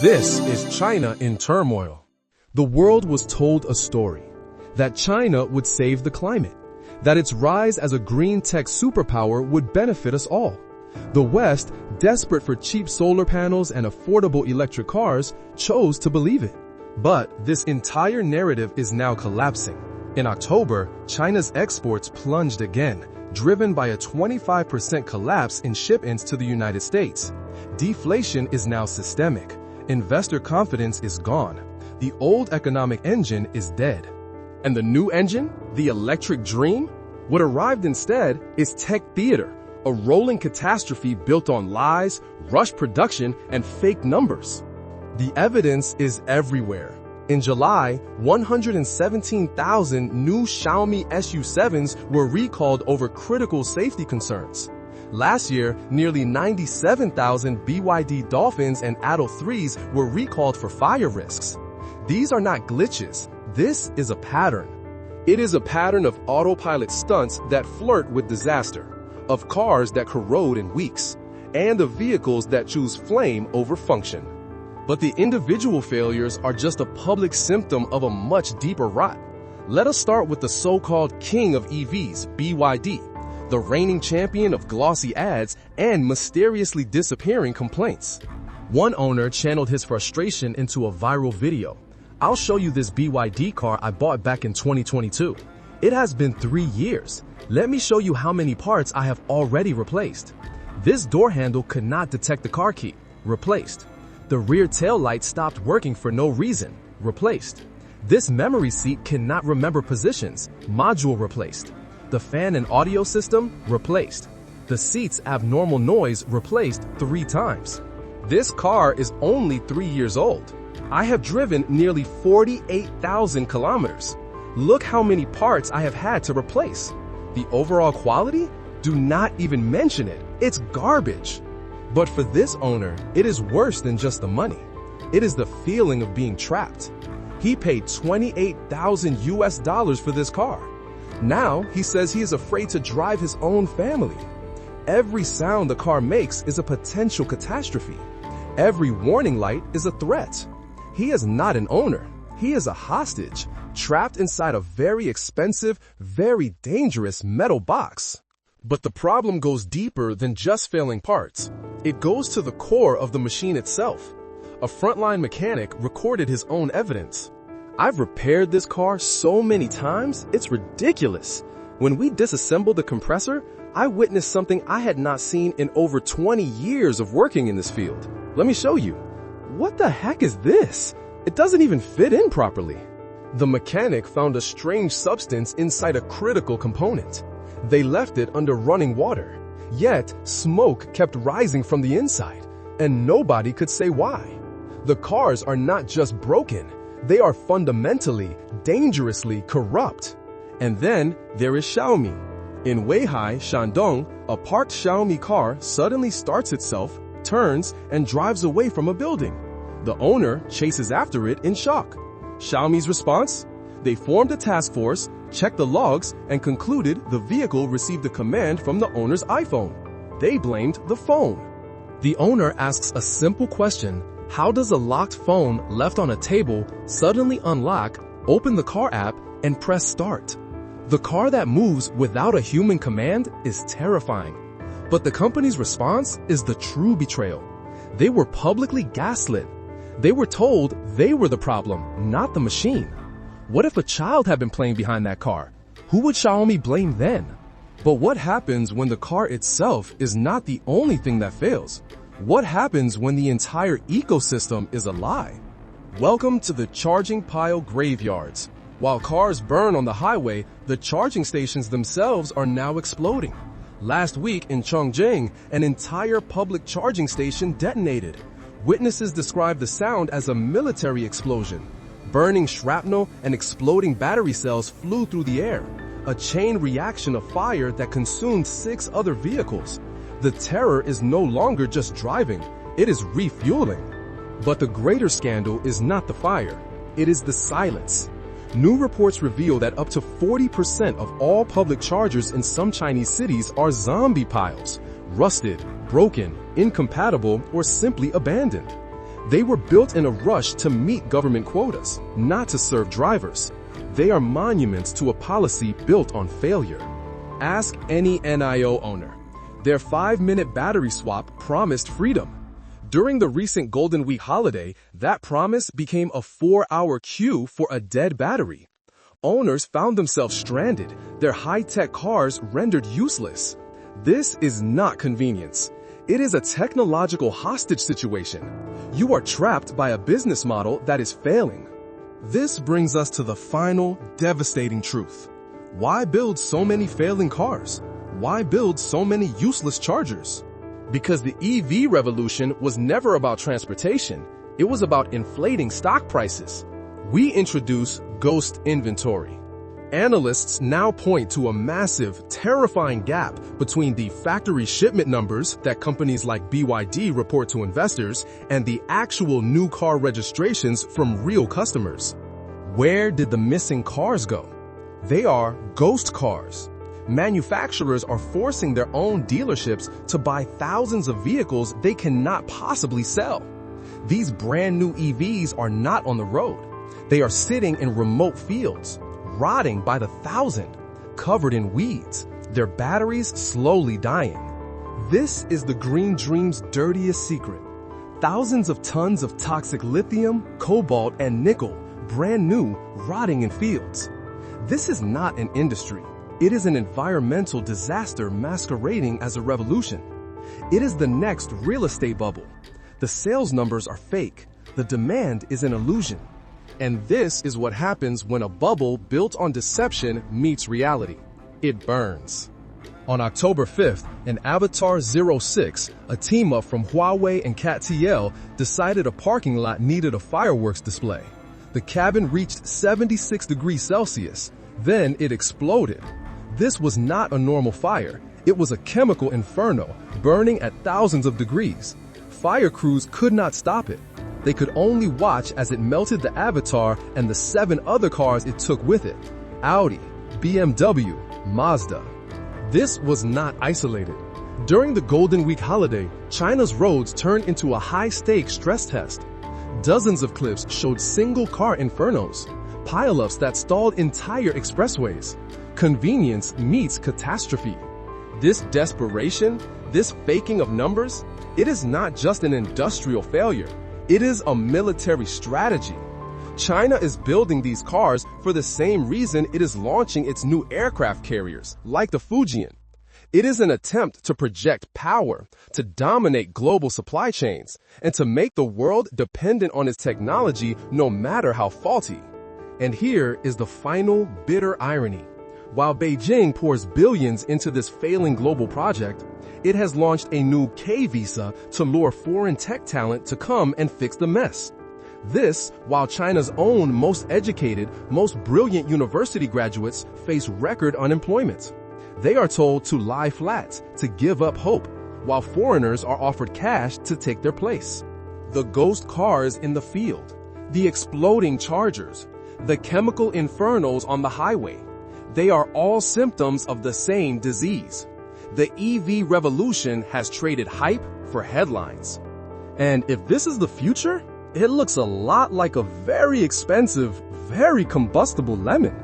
This is China in turmoil. The world was told a story that China would save the climate, that its rise as a green tech superpower would benefit us all. The West, desperate for cheap solar panels and affordable electric cars, chose to believe it. But this entire narrative is now collapsing. In October, China's exports plunged again, driven by a 25% collapse in shipments to the United States. Deflation is now systemic. Investor confidence is gone. The old economic engine is dead. And the new engine, the electric dream? What arrived instead is tech theater, a rolling catastrophe built on lies, rush production, and fake numbers. The evidence is everywhere. In July, 117,000 new Xiaomi SU7s were recalled over critical safety concerns. Last year, nearly 97,000 BYD Dolphins and Atto 3s were recalled for fire risks. These are not glitches. This is a pattern. It is a pattern of autopilot stunts that flirt with disaster, of cars that corrode in weeks, and of vehicles that choose flame over function. But the individual failures are just a public symptom of a much deeper rot. Let us start with the so-called king of EVs, BYD, the reigning champion of glossy ads and mysteriously disappearing complaints. One owner channeled his frustration into a viral video. I'll show you this BYD car I bought back in 2022. It has been 3 years. Let me show you how many parts I have already replaced. This door handle could not detect the car key. Replaced. The rear tail light stopped working for no reason. Replaced. This memory seat cannot remember positions. Module replaced. The fan and audio system replaced. The seat's abnormal noise replaced 3 times. This car is only 3 years old. I have driven nearly 48,000 kilometers. Look how many parts I have had to replace. The overall quality? Do not even mention it. It's garbage. But for this owner, it is worse than just the money. It is the feeling of being trapped. He paid $28,000 for this car. Now he says he is afraid to drive his own family. Every sound the car makes is a potential catastrophe. Every warning light is a threat. He is not an owner. He is a hostage, trapped inside a very expensive, very dangerous metal box. But the problem goes deeper than just failing parts. It goes to the core of the machine itself. A frontline mechanic recorded his own evidence. I've repaired this car so many times, it's ridiculous. When we disassembled the compressor, I witnessed something I had not seen in over 20 years of working in this field. Let me show you. What the heck is this? It doesn't even fit in properly. The mechanic found a strange substance inside a critical component. They left it under running water. Yet, smoke kept rising from the inside, and nobody could say why. The cars are not just broken. They are fundamentally, dangerously corrupt. And then there is Xiaomi. In Weihai, Shandong, a parked Xiaomi car suddenly starts itself, turns, and drives away from a building. The owner chases after it in shock. Xiaomi's response? They formed a task force, checked the logs, and concluded the vehicle received a command from the owner's iPhone. They blamed the phone. The owner asks a simple question. How does a locked phone left on a table suddenly unlock, open the car app, and press start? The car that moves without a human command is terrifying. But the company's response is the true betrayal. They were publicly gaslit. They were told they were the problem, not the machine. What if a child had been playing behind that car? Who would Xiaomi blame then? But what happens when the car itself is not the only thing that fails? What happens when the entire ecosystem is a lie? Welcome to the charging pile graveyards. While cars burn on the highway, the charging stations themselves are now exploding. Last week in Chongqing, an entire public charging station detonated. Witnesses described the sound as a military explosion. Burning shrapnel and exploding battery cells flew through the air, a chain reaction of fire that consumed 6 other vehicles. The terror is no longer just driving, it is refueling. But the greater scandal is not the fire, it is the silence. New reports reveal that up to 40% of all public chargers in some Chinese cities are zombie piles, rusted, broken, incompatible, or simply abandoned. They were built in a rush to meet government quotas, not to serve drivers. They are monuments to a policy built on failure. Ask any NIO owner. Their 5-minute battery swap promised freedom. During the recent Golden Week holiday, that promise became a 4-hour queue for a dead battery. Owners found themselves stranded, their high-tech cars rendered useless. This is not convenience. It is a technological hostage situation. You are trapped by a business model that is failing. This brings us to the final, devastating truth. Why build so many failing cars? Why build so many useless chargers? Because the EV revolution was never about transportation. It was about inflating stock prices. We introduce ghost inventory. Analysts now point to a massive, terrifying gap between the factory shipment numbers that companies like BYD report to investors and the actual new car registrations from real customers. Where did the missing cars go? They are ghost cars. Manufacturers are forcing their own dealerships to buy thousands of vehicles they cannot possibly sell. These brand new EVs are not on the road. They are sitting in remote fields, rotting by the thousand, covered in weeds, their batteries slowly dying. This is the green dream's dirtiest secret. Thousands of tons of toxic lithium, cobalt, and nickel, brand new, rotting in fields. This is not an industry. It is an environmental disaster masquerading as a revolution. It is the next real estate bubble. The sales numbers are fake. The demand is an illusion. And this is what happens when a bubble built on deception meets reality. It burns. On October 5th, an Avatr 06, a team-up from Huawei and CATL, decided a parking lot needed a fireworks display. The cabin reached 76 degrees Celsius. Then it exploded. This was not a normal fire. It was a chemical inferno, burning at thousands of degrees. Fire crews could not stop it. They could only watch as it melted the Avatr and the 7 other cars it took with it: Audi, BMW, Mazda. This was not isolated. During the Golden Week holiday, China's roads turned into a high-stakes stress test. Dozens of clips showed single-car infernos, pileups that stalled entire expressways. Convenience meets catastrophe. This desperation, this faking of numbers, it is not just an industrial failure. It is a military strategy. China is building these cars for the same reason it is launching its new aircraft carriers, like the Fujian. It is an attempt to project power, to dominate global supply chains, and to make the world dependent on its technology no matter how faulty. And here is the final bitter irony. While Beijing pours billions into this failing global project, it has launched a new K-visa to lure foreign tech talent to come and fix the mess. This, while China's own most educated, most brilliant university graduates face record unemployment. They are told to lie flat, to give up hope, while foreigners are offered cash to take their place. The ghost cars in the field, the exploding chargers, the chemical infernos on the highway. They are all symptoms of the same disease. The EV revolution has traded hype for headlines. And if this is the future, it looks a lot like a very expensive, very combustible lemon.